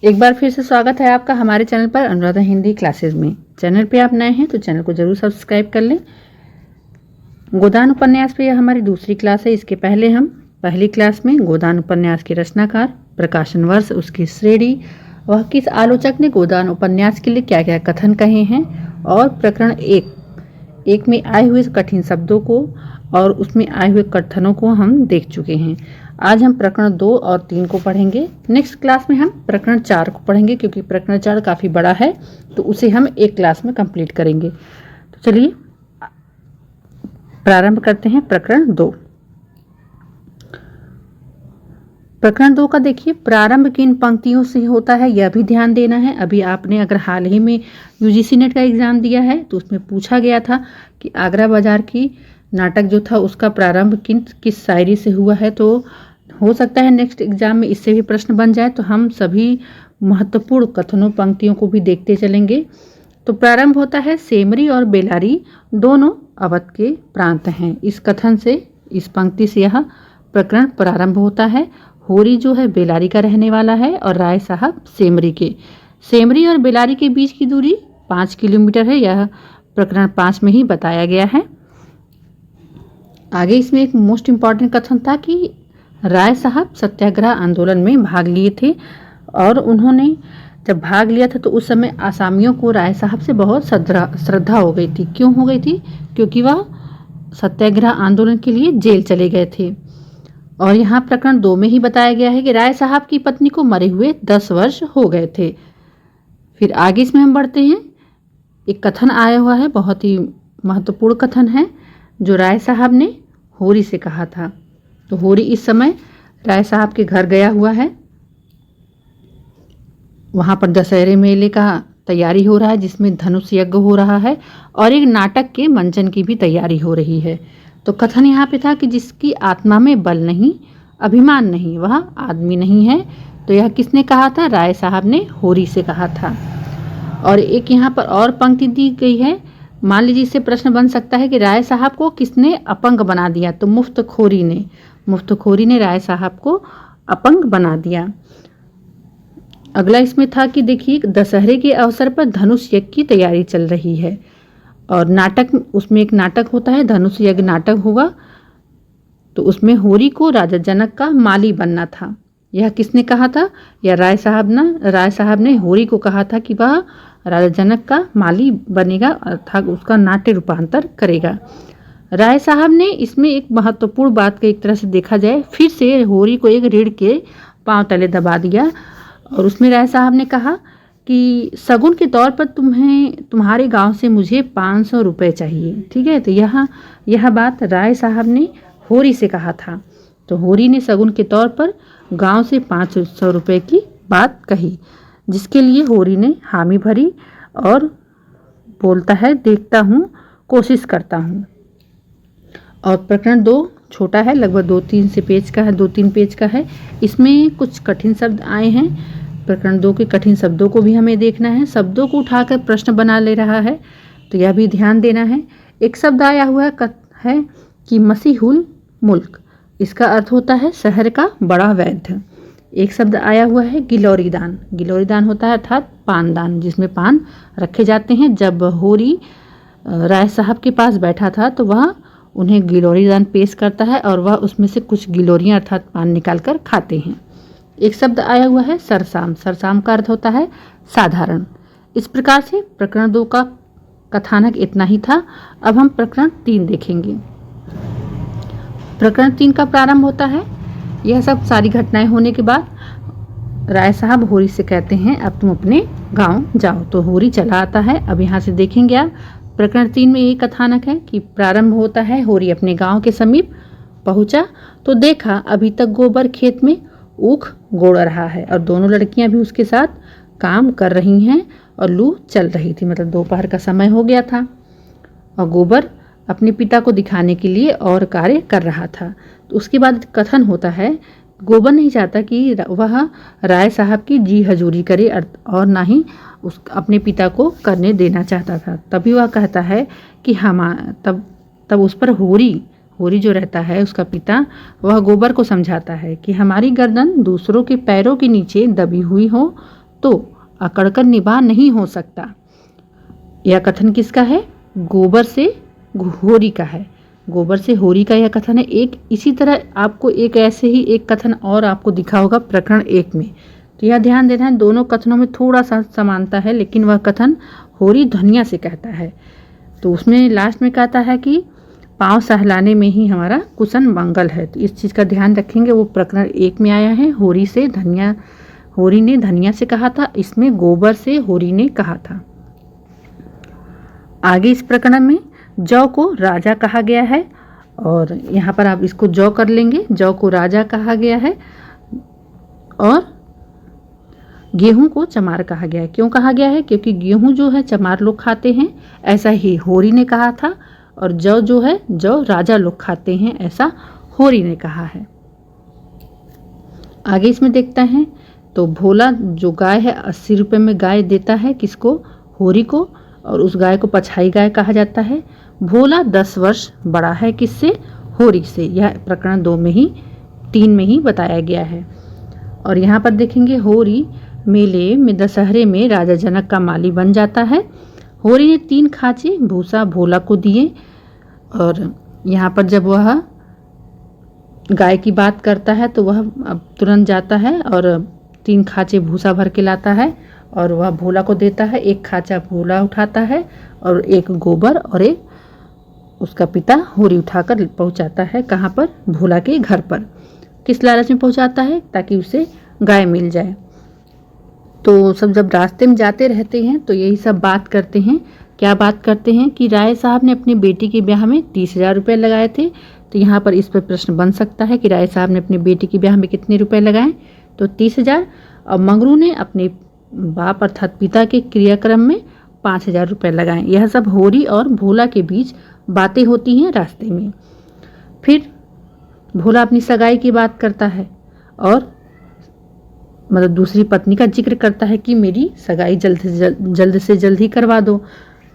एक बार फिर से स्वागत है आपका हमारे चैनल पर अनुराधा हिंदी क्लासेस में। चैनल पे आप नए हैं तो चैनल को जरूर सब्सक्राइब कर लें। गोदान उपन्यास पे यह हमारी दूसरी क्लास है। इसके पहले हम पहली क्लास में गोदान उपन्यास के रचनाकार, प्रकाशन वर्ष, उसकी श्रेणी, वह किस आलोचक ने गोदान उपन्यास के लिए क्या क्या कथन कहे हैं और प्रकरण एक में आए हुए कठिन शब्दों को और उसमें आए हुए कथनों को हम देख चुके हैं। आज हम प्रकरण 2 और 3 को पढ़ेंगे। नेक्स्ट क्लास में हम प्रकरण 4 को पढ़ेंगे क्योंकि प्रकरण 4 काफ़ी बड़ा है तो उसे हम एक क्लास में कंप्लीट करेंगे। तो चलिए प्रारंभ करते हैं प्रकरण 2। प्रकरण 2 का देखिए, प्रारंभ किन पंक्तियों से होता है यह भी ध्यान देना है। अभी आपने अगर हाल ही में यूजीसी नेट का एग्ज़ाम दिया है तो उसमें पूछा गया था कि आगरा बाजार की नाटक जो था उसका प्रारंभ किस शायरी से हुआ है। तो हो सकता है नेक्स्ट एग्जाम में इससे भी प्रश्न बन जाए, तो हम सभी महत्वपूर्ण कथनों पंक्तियों को भी देखते चलेंगे। तो प्रारंभ होता है, सेमरी और बेलारी दोनों अवध के प्रांत हैं। इस कथन से, इस पंक्ति से यह प्रकरण प्रारंभ होता है। होरी जो है बेलारी का रहने वाला है और राय साहब सेमरी के। सेमरी और बेलारी के बीच की दूरी 5 किलोमीटर है। यह प्रकरण 5 में ही बताया गया है। आगे इसमें एक मोस्ट इम्पॉर्टेंट कथन था कि राय साहब सत्याग्रह आंदोलन में भाग लिए थे और उन्होंने जब भाग लिया था तो उस समय आसामियों को राय साहब से बहुत श्रद्धा हो गई थी। क्यों हो गई थी? क्योंकि वह सत्याग्रह आंदोलन के लिए जेल चले गए थे। और यहाँ प्रकरण 2 में ही बताया गया है कि राय साहब की पत्नी को मरे हुए 10 वर्ष हो गए थे। फिर आगे इसमें हम बढ़ते हैं। एक कथन आया हुआ है, बहुत ही महत्वपूर्ण कथन है जो राय साहब ने होरी से कहा था। तो होरी इस समय राय साहब के घर गया हुआ है। वहाँ पर दशहरे मेले का तैयारी हो रहा है जिसमें धनुष यज्ञ हो रहा है और एक नाटक के मंचन की भी तैयारी हो रही है। तो कथन यहाँ पे था कि जिसकी आत्मा में बल नहीं, अभिमान नहीं, वह आदमी नहीं है। तो यह किसने कहा था? राय साहब ने होरी से कहा था। और एक यहाँ पर और पंक्ति दी गई है। मान लीजिए इससे प्रश्न बन सकता है कि राय साहब को किसने अपंग बना दिया? तो मुफ्तखोरी ने राय साहब को अपंग बना दिया। अगला इसमें था कि देखिए, दशहरे के अवसर पर धनुष यज्ञ की तैयारी चल रही है और नाटक, उसमें एक नाटक होता है, धनुष यज्ञ नाटक होगा। तो उसमें होरी को राजा जनक का माली बनना था। यह किसने कहा था? या राय साहब ने होरी को कहा था कि वह राजा जनक का माली बनेगा अर्थात उसका नाट्य रूपांतर करेगा। राय साहब ने इसमें एक महत्वपूर्ण बात का एक तरह से देखा जाए फिर से होरी को एक रीढ़ के पांव तले दबा दिया और उसमें राय साहब ने कहा कि सगुन के तौर पर तुम्हारे गांव से मुझे 500 रुपये चाहिए। ठीक है, तो यह बात राय साहब ने होरी से कहा था। तो होरी ने सगुन के तौर पर गांव से 500 रुपये की बात कही, जिसके लिए होरी ने हामी भरी और बोलता है, देखता हूँ, कोशिश करता हूँ। और प्रकरण 2 छोटा है, लगभग 2-3 पेज का है। इसमें कुछ कठिन शब्द आए हैं। प्रकरण 2 के कठिन शब्दों को भी हमें देखना है। शब्दों को उठाकर प्रश्न बना ले रहा है तो यह भी ध्यान देना है। एक शब्द आया हुआ है कि मसीहुल मुल्क, इसका अर्थ होता है शहर का बड़ा वैद्य। एक शब्द आया हुआ है गिलोरीदान होता है अर्थात पानदान, जिसमें पान रखे जाते हैं। जब होरी राय साहब के पास बैठा था तो वह उन्हें गिलोरीदान पेश करता है और वह उसमें से कुछ गिलोरियां अर्थात पान निकाल कर खाते हैं। एक शब्द आया हुआ है सरसाम का अर्थ होता है साधारण। इस प्रकार से प्रकरण 2 का कथानक इतना ही था। अब हम प्रकरण 3 देखेंगे। प्रकरण 3 का प्रारंभ होता है। यह सब सारी घटनाएं होने के बाद राय साहब होरी से कहते हैं, अब तुम अपने गांव जाओ। तो होरी चला आता है। अब यहाँ से देखेंगे आप, प्रकरण 3 में यही कथानक है कि प्रारंभ होता है, होरी अपने गांव के समीप पहुंचा तो देखा अभी तक गोबर खेत में ऊख गोड़ रहा है और दोनों लड़कियां भी उसके साथ काम कर रही हैं और लू चल रही थी, मतलब दोपहर का समय हो गया था और गोबर अपने पिता को दिखाने के लिए और कार्य कर रहा था। तो उसके बाद कथन होता है, गोबर नहीं चाहता कि वह राय साहब की जी हजूरी करे और ना ही अपने पिता को करने देना चाहता था। तभी वह कहता है कि तब उस पर होरी जो रहता है उसका पिता, वह गोबर को समझाता है कि हमारी गर्दन दूसरों के पैरों के नीचे दबी हुई हो तो अकड़कर निवाह नहीं हो सकता। यह कथन किसका है? गोबर से होरी का है। गोबर से होरी का यह कथन है। एक इसी तरह आपको एक ऐसे ही एक कथन और आपको दिखा होगा प्रकरण 1 में। तो यह ध्यान देना है, दोनों कथनों में थोड़ा सा समानता है, लेकिन वह कथन होरी धनिया से कहता है। तो उसमें लास्ट में कहता है कि पाँव सहलाने में ही हमारा कुशन मंगल है। तो इस चीज़ का ध्यान रखेंगे। वो प्रकरण 1 में आया है, होरी ने धनिया से कहा था, इसमें गोबर से होरी ने कहा था। आगे इस प्रकरण में जौ को राजा कहा गया है और यहाँ पर आप इसको जौ कर लेंगे। जौ को राजा कहा गया है और गेहूं को चमार कहा गया है। क्यों कहा गया है? क्योंकि गेहूं जो है चमार लोग खाते हैं, ऐसा ही होरी ने कहा था, और जौ जो है जौ राजा लोग खाते हैं, ऐसा होरी ने कहा है। आगे इसमें देखते हैं तो भोला जो गाय है 80 रुपये में गाय देता है, किसको? होरी को, और उस गाय को पछाई गाय कहा जाता है। भोला 10 वर्ष बड़ा है, किससे? होरी से। यह प्रकरण 3 में ही बताया गया है। और यहाँ पर देखेंगे होरी मेले में दशहरे में राजा जनक का माली बन जाता है। होरी ने 3 खांचे भूसा भोला को दिए, और यहाँ पर जब वह गाय की बात करता है तो वह अब तुरंत जाता है और 3 खांचे भूसा भर के लाता है और वह भोला को देता है। 1 खांचा भोला उठाता है और 1 गोबर और 1 उसका पिता होरी उठाकर पहुंचाता है। कहाँ पर? भोला के घर पर। किस लालच में पहुंचाता है? ताकि उसे गाय मिल जाए। तो सब जब रास्ते में जाते रहते हैं तो यही सब बात करते हैं। क्या बात करते हैं? कि राय साहब ने अपनी बेटी के ब्याह में 30,000 रुपये लगाए थे। तो यहाँ पर इस पर प्रश्न बन सकता है कि राय साहब ने अपनी बेटी के ब्याह में कितने रुपए लगाए? तो 30,000। और मंगरू ने अपने बाप अर्थात पिता के क्रियाक्रम में 5,000 रुपये लगाए। यह सब होरी और भोला के बीच बातें होती हैं रास्ते में। फिर भोला अपनी सगाई की बात करता है और मतलब दूसरी पत्नी का जिक्र करता है कि मेरी सगाई जल्द से जल्द ही करवा दो।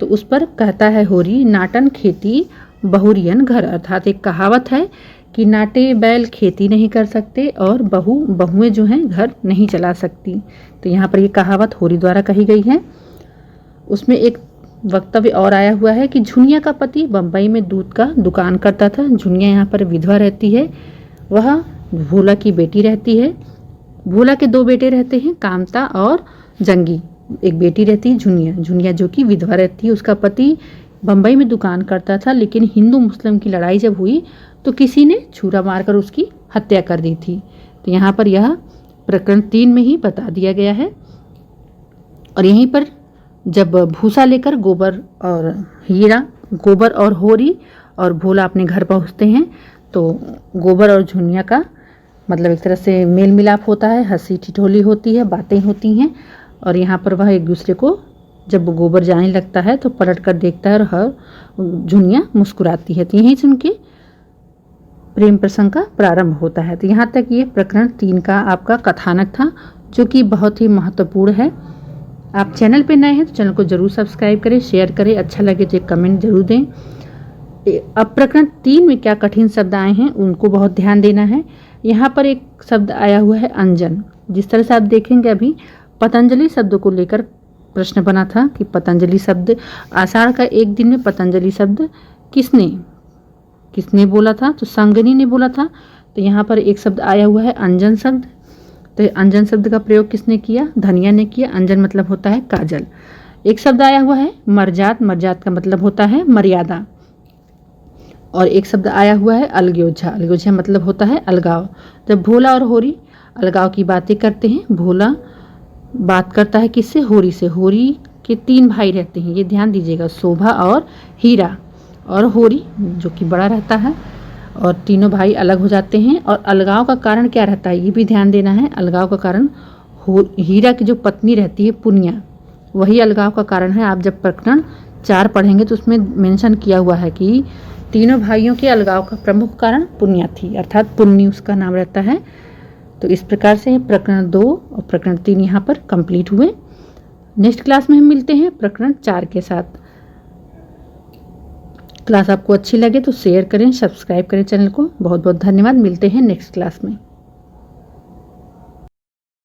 तो उस पर कहता है होरी, नाटन खेती बहुरियन घर। अर्थात एक कहावत है कि नाटे बैल खेती नहीं कर सकते और बहुएं जो हैं घर नहीं चला सकती। तो यहाँ पर ये कहावत होरी द्वारा कही गई है। उसमें एक वक्तव्य और आया हुआ है कि झुनिया का पति बम्बई में दूध का दुकान करता था। झुनिया यहाँ पर विधवा रहती है, वह भोला की बेटी रहती है। भोला के 2 बेटे रहते हैं, कामता और जंगी। एक बेटी रहती है झुनिया जो कि विधवा रहती है। उसका पति बम्बई में दुकान करता था, लेकिन हिंदू मुस्लिम की लड़ाई जब हुई तो किसी ने छुरा मारकर उसकी हत्या कर दी थी। तो यहाँ पर यह प्रकरण 3 में ही बता दिया गया है। और यहीं पर जब भूसा लेकर गोबर और होरी और भोला अपने घर पहुँचते हैं तो गोबर और झुनिया का मतलब एक तरह से मेल मिलाप होता है, हंसी ठिठोली होती है, बातें होती हैं। और यहाँ पर वह एक दूसरे को जब गोबर जाने लगता है तो पलट कर देखता है और झुनिया मुस्कुराती है। तो यहीं से उनके प्रेम प्रसंग का प्रारंभ होता है। तो यहाँ तक ये प्रकरण 3 का आपका कथानक था, जो कि बहुत ही महत्वपूर्ण है। आप चैनल पे नए हैं तो चैनल को जरूर सब्सक्राइब करें, शेयर करें, अच्छा लगे तो एक कमेंट जरूर दें। अब प्रकरण 3 में क्या कठिन शब्द आए हैं उनको बहुत ध्यान देना है। यहाँ पर एक शब्द आया हुआ है अंजन। जिस तरह से आप देखेंगे अभी पतंजलि शब्द को लेकर प्रश्न बना था कि पतंजलि शब्द आषाढ़ का 1 दिन में पतंजलि शब्द किसने बोला था? तो संगनी ने बोला था। तो यहाँ पर एक शब्द आया हुआ है अंजन शब्द। तो अंजन शब्द का प्रयोग किसने किया? धनिया ने किया। अंजन मतलब होता है काजल। एक शब्द आया हुआ है मरजात। मरजात का मतलब होता है मर्यादा। और एक शब्द आया हुआ है अलग्योझा। अलग्योझा मतलब होता है अलगाव। जब भोला और होरी अलगाव की बातें करते हैं, भोला बात करता है किससे? होरी से। होरी के 3 भाई रहते हैं, ये ध्यान दीजिएगा, शोभा और हीरा और होरी जो कि बड़ा रहता है। और तीनों भाई अलग हो जाते हैं। और अलगाव का कारण क्या रहता है ये भी ध्यान देना है। अलगाव का कारण हीरा की जो पत्नी रहती है पुनिया, वही अलगाव का कारण है। आप जब प्रकरण 4 पढ़ेंगे तो उसमें मेंशन किया हुआ है कि तीनों भाइयों के अलगाव का प्रमुख कारण पुनिया थी, अर्थात पुन्नी उसका नाम रहता है। तो इस प्रकार से प्रकरण 2 और प्रकरण 3 यहाँ पर कंप्लीट हुए। नेक्स्ट क्लास में हम मिलते हैं प्रकरण 4 के साथ। क्लास आपको अच्छी लगे तो शेयर करें, सब्सक्राइब करें चैनल को। बहुत बहुत धन्यवाद। मिलते हैं नेक्स्ट क्लास में।